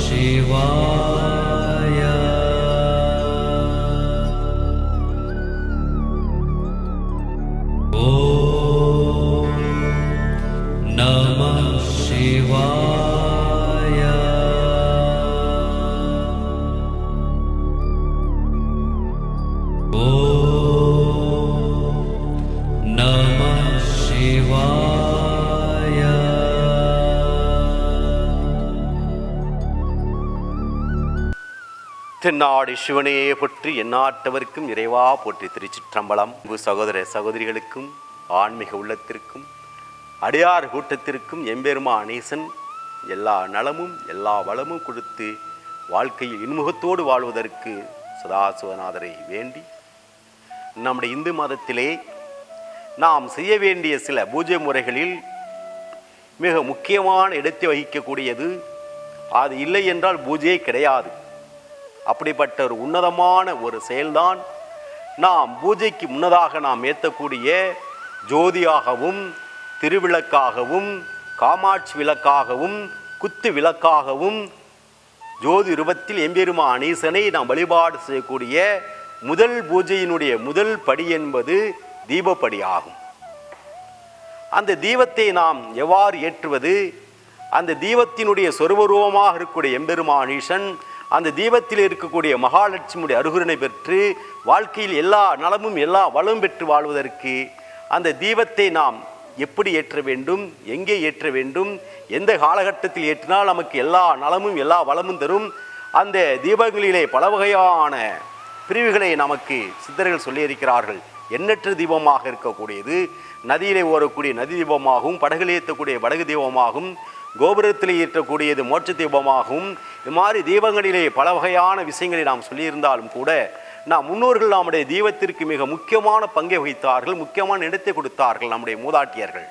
சிவாய. ஓம் நம சிவாய. ஓம் நம சிவாய. தென்னாடு சிவனையே போற்றி எந்நாட்டவருக்கும் இறைவா போற்றி. திருச்சிற்றம்பலம். சகோதர சகோதரிகளுக்கும் ஆன்மீக உள்ளத்திற்கும் அடியார் கூட்டத்திற்கும் எம்பெருமான் ஈசன் எல்லா நலமும் எல்லா வளமும் கொடுத்து வாழ்க்கையில் இன்முகத்தோடு வாழ்வதற்கு சதாசிவநாதரை வேண்டி, நம்முடைய இந்து மதத்திலே நாம் செய்ய வேண்டிய சில பூஜை முறைகளில் மிக முக்கியமான இடத்தை வகிக்கக்கூடியது, அது இல்லை என்றால் பூஜையே கிடையாது. அப்படிப்பட்ட ஒரு உன்னதமான ஒரு செயல்தான் நாம் பூஜைக்கு முன்னதாக நாம் ஏற்றக்கூடிய ஜோதியாகவும் திருவிளக்காகவும் காமாட்சி விளக்காகவும் குத்து விளக்காகவும் ஜோதி ரூபத்தில் எம்பெருமான் ஈசனை நாம் வழிபாடு செய்யக்கூடிய முதல் பூஜையினுடைய முதல் படி என்பது தீபப்படி ஆகும். அந்த தீபத்தை நாம் எவ்வாறு ஏற்றுவது? அந்த தீபத்தினுடைய சொருபரூபமாக இருக்கக்கூடிய எம்பெருமான் ஈசன் அந்த தீபத்தில் இருக்கக்கூடிய மகாலட்சுமியுடைய அருகுரினை பெற்று வாழ்க்கையில் எல்லா நலமும் எல்லா வளமும் பெற்று வாழ்வதற்கு அந்த தீபத்தை நாம் எப்படி ஏற்ற வேண்டும், எங்கே ஏற்ற வேண்டும், எந்த காலகட்டத்தில் ஏற்றினால் நமக்கு எல்லா நலமும் எல்லா வளமும் தரும், அந்த தீபங்களிலே பல வகையான பிரிவுகளை நமக்கு சித்தர்கள் சொல்லியிருக்கிறார்கள். எண்ணற்ற தீபமாக இருக்கக்கூடியது, நதியிலே ஓடக்கூடிய நதி தீபமாகவும், படகில் ஏற்றக்கூடிய படகு தீபமாகவும், கோபுரத்தில் ஏற்றக்கூடியது மோட்ச தீபமாகவும், இது மாதிரி தீபங்களிலே பல வகையான விஷயங்களை நாம் சொல்லியிருந்தாலும் கூட நாம் முன்னோர்கள் நம்முடைய தீபத்திற்கு மிக முக்கியமான பங்கை வகித்தார்கள், முக்கியமான இடத்தை கொடுத்தார்கள் நம்முடைய மூதாட்டியர்கள்.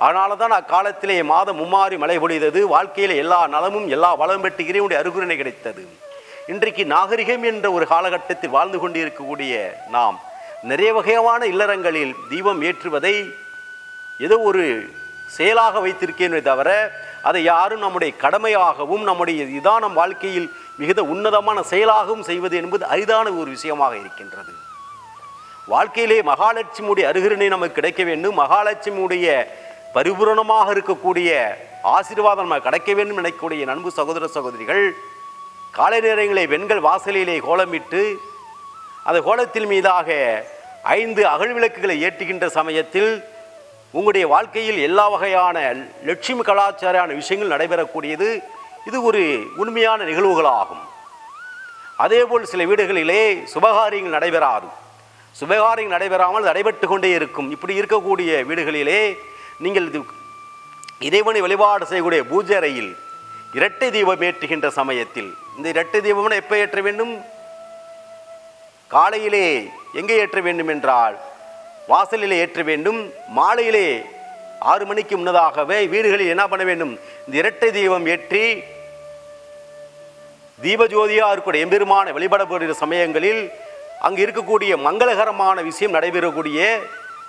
அதனால தான் அக்காலத்திலே மாதம் மும்மாறி மழை பொழிந்தது, வாழ்க்கையில் எல்லா நலமும் எல்லா வளம் பெற்று இறைவனுடைய அருகுரினை கிடைத்தது. இன்றைக்கு நாகரிகம் என்ற ஒரு காலகட்டத்தில் வாழ்ந்து கொண்டிருக்கக்கூடிய நாம் நிறைய வகையான இல்லறங்களில் தீபம் ஏற்றுவதை ஏதோ ஒரு செயலாக வைத்திருக்கேனே தவிர அதை யாரும் நம்முடைய கடமையாகவும் நம்முடைய இதான் நம் வாழ்க்கையில் மிகுந்த உன்னதமான செயலாகவும் செய்வது என்பது அரிதான ஒரு விஷயமாக இருக்கின்றது. வாழ்க்கையிலே மகாலட்சுமியுடைய அருகினை நமக்கு கிடைக்க வேண்டும், மகாலட்சுமியுடைய பரிபூரணமாக இருக்கக்கூடிய ஆசீர்வாதம் நமக்கு கிடைக்க வேண்டும் நினைக்கக்கூடிய நண்பு சகோதர சகோதரிகள், காலை நேரங்களிலே பெண்கள் வாசலிலே கோலமிட்டு அந்த கோலத்தின் மீதாக 5 அகல் விளக்குகளை ஏற்றுகின்ற சமயத்தில் உங்களுடைய வாழ்க்கையில் எல்லா வகையான லட்சுமி கலாச்சாரான விஷயங்கள் நடைபெறக்கூடியது. இது ஒரு உண்மையான நிகழ்வுகளாகும். அதேபோல் சில வீடுகளிலே சுபகாரியங்கள் நடைபெறாது, சுபகாரியங்கள் நடைபெறாமல் நடைபெற்று கொண்டே இருக்கும். இப்படி இருக்கக்கூடிய வீடுகளிலே நீங்கள் இறைவனை வழிபாடு செய்யக்கூடிய பூஜை அறையில் இரட்டை தீபம் ஏற்றுகின்ற சமயத்தில், இந்த இரட்டை தீபம் எப்போ ஏற்ற வேண்டும்? காலையிலே எங்கே ஏற்ற வேண்டும் என்றால் வாசலிலே ஏற்ற வேண்டும். மாலையிலே 6 மணிக்கு முன்னதாகவே வீடுகளில் என்ன பண்ண வேண்டும்? இந்த இரட்டை தீபம் ஏற்றி தீபஜோதியாக இருக்கக்கூடிய எம்பெருமான வழிபடப்படுகிற சமயங்களில் அங்கு இருக்கக்கூடிய மங்களகரமான விஷயம் நடைபெறக்கூடிய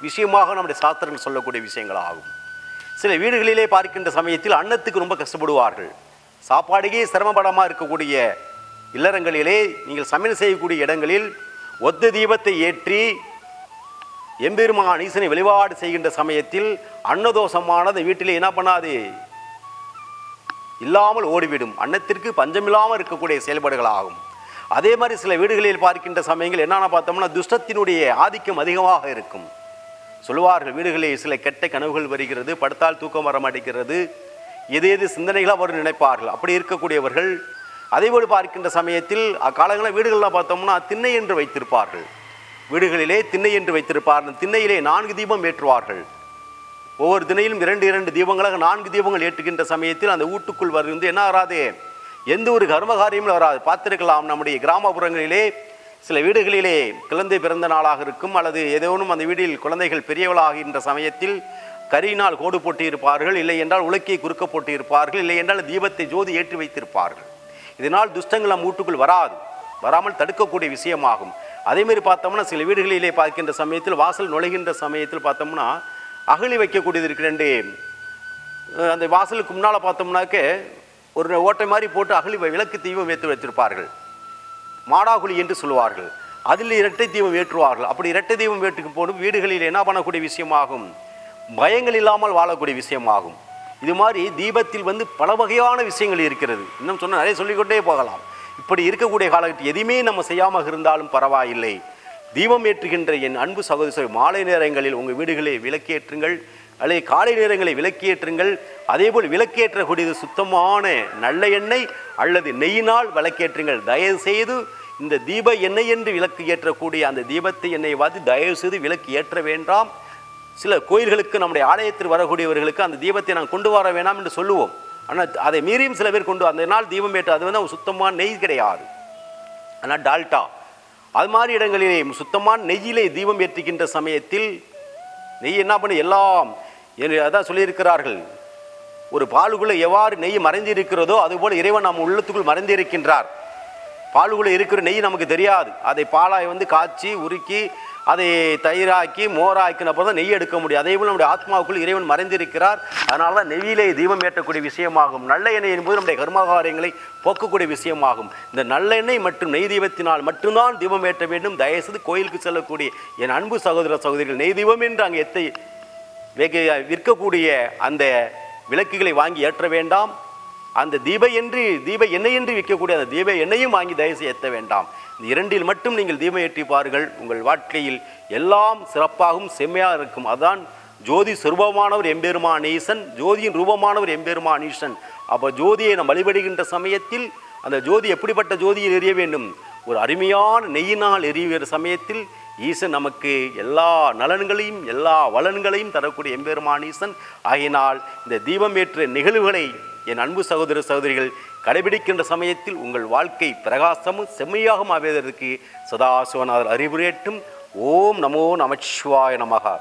விஷயமாக நம்முடைய சாஸ்திரங்கள் சொல்லக்கூடிய விஷயங்கள் ஆகும். சில வீடுகளிலே பார்க்கின்ற சமயத்தில் அன்னத்துக்கு ரொம்ப கஷ்டப்படுவார்கள். சாப்பாடுகே சிரமப்படமாக இருக்கக்கூடிய இல்லறங்களிலே நீங்கள் சமையல் செய்யக்கூடிய இடங்களில் ஒத்த தீபத்தை ஏற்றி எம்பெருமான் ஈசனை வழிபாடு செய்கின்ற சமயத்தில் அன்னதோஷமானது வீட்டிலே என்ன பண்ணாது? இல்லாமல் ஓடிவிடும். அன்னத்திற்கு பஞ்சமில்லாமல் இருக்கக்கூடிய செயல்பாடுகள் ஆகும். அதே மாதிரி சில வீடுகளில் பார்க்கின்ற சமயங்கள் என்னென்ன பார்த்தோம்னா துஷ்டத்தினுடைய ஆதிக்கம் அதிகமாக இருக்கும். சொல்லுவார்கள், வீடுகளில் சில கெட்ட கனவுகள் வருகிறது, படுத்தால் தூக்கம் வர மாட்டேங்கிறது, எது சிந்தனைகளாக அவர் நினைப்பார்கள். அப்படி இருக்கக்கூடியவர்கள் அதேபோல் பார்க்கின்ற சமயத்தில் அக்காலங்களில் வீடுகள்லாம் பார்த்தோம்னா திண்ணை என்று வைத்திருப்பார்கள். வீடுகளிலே திண்ணை என்று வைத்திருப்பார்கள். திண்ணையிலே 4 தீபம் ஏற்றுவார்கள். ஒவ்வொரு திணையிலும் 2 தீபங்களாக 4 தீபங்கள் ஏற்றுகின்ற சமயத்தில் அந்த வீட்டுக்குள் வந்து என்ன வராது? எந்த ஒரு கர்மகாரியமும் வராது. பார்த்திருக்கலாம், நம்முடைய கிராமப்புறங்களிலே சில வீடுகளிலே குழந்தை பிறந்த நாளாக இருக்கும், அல்லது ஏதோனும் அந்த வீட்டில் குழந்தைகள் பெரியவளாகின்ற சமயத்தில் கரியினால் கோடு போட்டியிருப்பார்கள், இல்லை என்றால் உலக்கையை குறுக்க போட்டியிருப்பார்கள், இல்லை என்றால் தீபத்தை ஜோதி ஏற்றி வைத்திருப்பார்கள். இதனால் துஷ்டங்கள் நம் வீட்டுக்குள் வராமல் தடுக்கக்கூடிய விஷயமாகும். அதேமாரி பார்த்தோம்னா சில வீடுகளிலே பார்க்கின்ற சமயத்தில் வாசல் நுழைகின்ற சமயத்தில் பார்த்தோம்னா அகழி வைக்கக்கூடியது இருக்கு. 2 அந்த வாசலுக்கு முன்னால் பார்த்தோம்னாக்க ஒரு ஓட்டை மாதிரி போட்டு அகழி விளக்கு தீபம் ஏற்றி வச்சிருப்பார்கள், மாடாகுழி என்று சொல்லுவார்கள். அதில் இரட்டை தீபம் ஏற்றுவார்கள். அப்படி இரட்டை தீபம் ஏற்றுக்கு போடும் வீடுகளில் என்ன பண்ணக்கூடிய விஷயமாகும், பயங்கள் இல்லாமல் வாழக்கூடிய விஷயமாகும். இது மாதிரி தீபத்தில் பல வகையான விஷயங்கள் இருக்கிறது. இன்னும் சொன்ன நிறைய சொல்லிக்கொண்டே போகலாம். இப்படி இருக்கக்கூடிய காலகட்டத்தில் எதுவுமே நம்ம செய்யாமல் இருந்தாலும் பரவாயில்லை. தீபம் ஏற்றுகின்ற என் அன்பு சகோதரி, மாலை நேரங்களில் உங்கள் வீடுகளில் விளக்கேற்றுங்கள், அல்லது காலை நேரங்களில் விளக்கேற்றுங்கள். அதேபோல் விளக்கேற்றக்கூடியது சுத்தமான நல்ல எண்ணெய் அல்லது நெய்யினால் விளக்கேற்றுங்கள். தயவு செய்து இந்த தீப எண்ணெய் என்று விளக்கு ஏற்றக்கூடிய அந்த தீபத்தை எண்ணெயை பார்த்து தயவு செய்து விளக்கு ஏற்ற வேண்டாம். சில கோயில்களுக்கு, நம்முடைய ஆலயத்தில் வரக்கூடியவர்களுக்கு அந்த தீபத்தை நான் கொண்டு வர வேண்டாம் என்று சொல்லுவோம். ஆனால் அதை மீறியும் சில பேர் கொண்டு அந்த நாள் தீபம் ஏற்ற அது சுத்தமான நெய் கிடையாது, ஆனால் டால்டா அது மாதிரி இடங்களிலே சுத்தமான நெய்யிலே தீபம் ஏற்றுகின்ற சமயத்தில் நெய் என்ன பண்ணி எல்லாம் அதான் சொல்லியிருக்கிறார்கள், ஒரு பாலுக்குள்ளே எவ்வாறு நெய் மறைந்திருக்கிறதோ அதுபோல் இறைவன் நம்ம உள்ளத்துக்குள் மறைந்திருக்கின்றார். பாலுக்குள்ளே இருக்கிற நெய் நமக்கு தெரியாது. அதை பாலாய் காய்ச்சி உருக்கி அதை தயிராக்கி மோராக்கினப்போ தான் நெய் எடுக்க முடியும். அதே போல் நம்முடைய ஆத்மாவுக்குள் இறைவன் மறைந்திருக்கிறார். அதனால தான் நெய்யிலே தீபம் ஏற்றக்கூடிய விஷயமாகும். நல்ல எண்ணெய் என்பது நம்முடைய கர்மகாரியங்களை போக்கக்கூடிய விஷயமாகும். இந்த நல்லெண்ணெய் மற்றும் நெய் தீபத்தினால் மட்டும்தான் தீபம் ஏற்ற வேண்டும். தயவுசெய்து கோயிலுக்கு செல்லக்கூடிய என் அன்பு சகோதர சகோதரிகள், நெய் தீபம் என்று அங்கே விற்கக்கூடிய அந்த விளக்குகளை வாங்கி ஏற்ற வேண்டாம். அந்த தீப எண்ணெய் என்று விற்கக்கூடிய அந்த தீப எண்ணெயும் வாங்கி தயவுசெய்து ஏற்ற வேண்டாம். இந்த இரண்டில் மட்டும் நீங்கள் தீபம் ஏற்றிப்பார்கள், உங்கள் வாழ்க்கையில் எல்லாம் சிறப்பாகவும் செம்மையாக இருக்கும். அதான் ஜோதி சொரூபமானவர் எம்பெருமான் ஈசன், ஜோதியின் ரூபமானவர் எம்பெருமான் ஈசன். அப்போ ஜோதியை நாம் வழிபடுகின்ற சமயத்தில் அந்த ஜோதி எப்படிப்பட்ட ஜோதியில் எரிய வேண்டும், ஒரு அருமையான நெய்யினால் எரிகிற சமயத்தில் ஈசன் நமக்கு எல்லா நலன்களையும் எல்லா வளன்களையும் தரக்கூடிய எம்பெருமான் ஈசன். ஆகினால் இந்த தீபம் ஏற்ற நிகழ்வுகளை என் அன்பு சகோதர சகோதரிகள் கடைபிடிக்கின்ற சமயத்தில் உங்கள் வாழ்க்கை பிரகாசமும் செம்மையாகவும் அமைவதற்கு சதாசிவநாதர் அறிவுரையட்டும். ஓம் நமோ நமச்சிவாய நமஹ.